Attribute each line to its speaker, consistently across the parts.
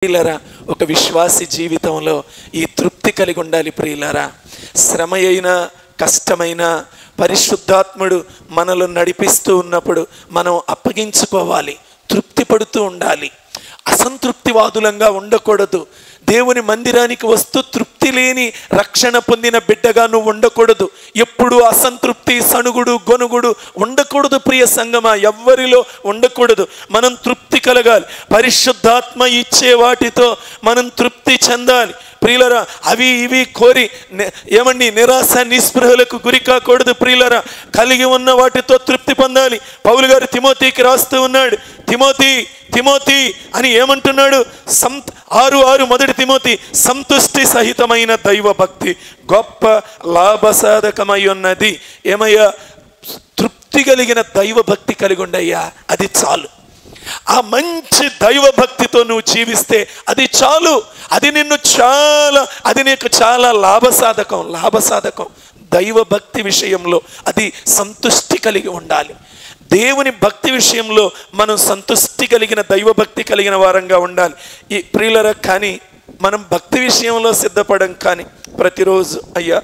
Speaker 1: ప్రియులారా, ఒక విశ్వాసి జీవితంలో ఈ తృప్తి కలిగి ఉండాలి. ప్రియులారా, శ్రమ అయినా కష్టమైన పరిశుద్ధాత్ముడు మనలో నడిపిస్తూ ఉన్నప్పుడు మనం అప్పగించుకోవాలి, తృప్తి పడుతూ ఉండాలి. అసంతృప్తివాదులంగా ఉండకూడదు. దేవుని మందిరానికి వస్తూ తృప్తి లేని రక్షణ పొందిన బిడ్డగా నువ్వు ఉండకూడదు. ఎప్పుడు అసంతృప్తి, సణుగుడు, గొనుగుడు ఉండకూడదు. ప్రియ సంగమా, ఎవ్వరిలో ఉండకూడదు. మనం తృప్తి కలగాలి. పరిశుద్ధాత్మ ఇచ్చే వాటితో మనం తృప్తి చెందాలి. ప్రియులరా, అవి ఇవి కోరి నిరాశ నిస్పృహలకు గురి కాకూడదు. ప్రియులరా, కలిగి ఉన్న వాటితో తృప్తి పొందాలి. పౌలు గారు తిమోతికి రాస్తూ ఉన్నాడు, తిమోతి అని ఏమంటున్నాడు? 6:6 మొదటి తిమోతి, సంతుష్టి సహితమైన దైవ భక్తి గొప్ప లాభసాధకమై ఉన్నది. ఏమయ్యా, తృప్తి కలిగిన దైవ భక్తి కలిగి ఉండయ్యా, అది చాలు. ఆ మంచి దైవ భక్తితో నువ్వు జీవిస్తే అది చాలు. అది నీకు చాలా లాభసాధకం. దైవ భక్తి విషయంలో అది సంతుష్టి కలిగి ఉండాలి. దేవుని భక్తి విషయంలో మనం సంతుష్టి కలిగిన దైవ భక్తి కలిగిన వారంగా ఉండాలి. ఈ ప్రియులరా, కానీ మనం భక్తి విషయంలో సిద్ధపడం. కానీ ప్రతిరోజు అయ్యా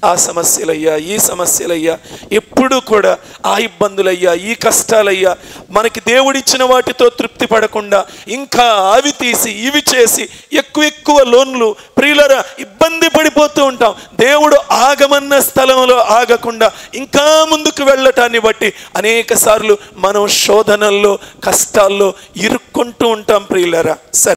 Speaker 1: ఆ సమస్యలయ్యా, ఈ సమస్యలయ్యా, ఎప్పుడు కూడా ఆ ఇబ్బందులయ్యా, ఈ కష్టాలయ్యా, మనకి దేవుడిచ్చిన వాటితో తృప్తి పడకుండా ఇంకా అవి తీసి ఇవి చేసి ఎక్కువ లోన్లు, ప్రియులరా, ఇబ్బంది పడిపోతూ ఉంటాం. దేవుడు ఆగమన్న స్థలంలో ఆగకుండా ఇంకా ముందుకు వెళ్ళటాన్ని బట్టి అనేక సార్లు మనం శోధనల్లో, కష్టాల్లో ఇరుక్కుంటూ ఉంటాం. ప్రియులరా, సరే.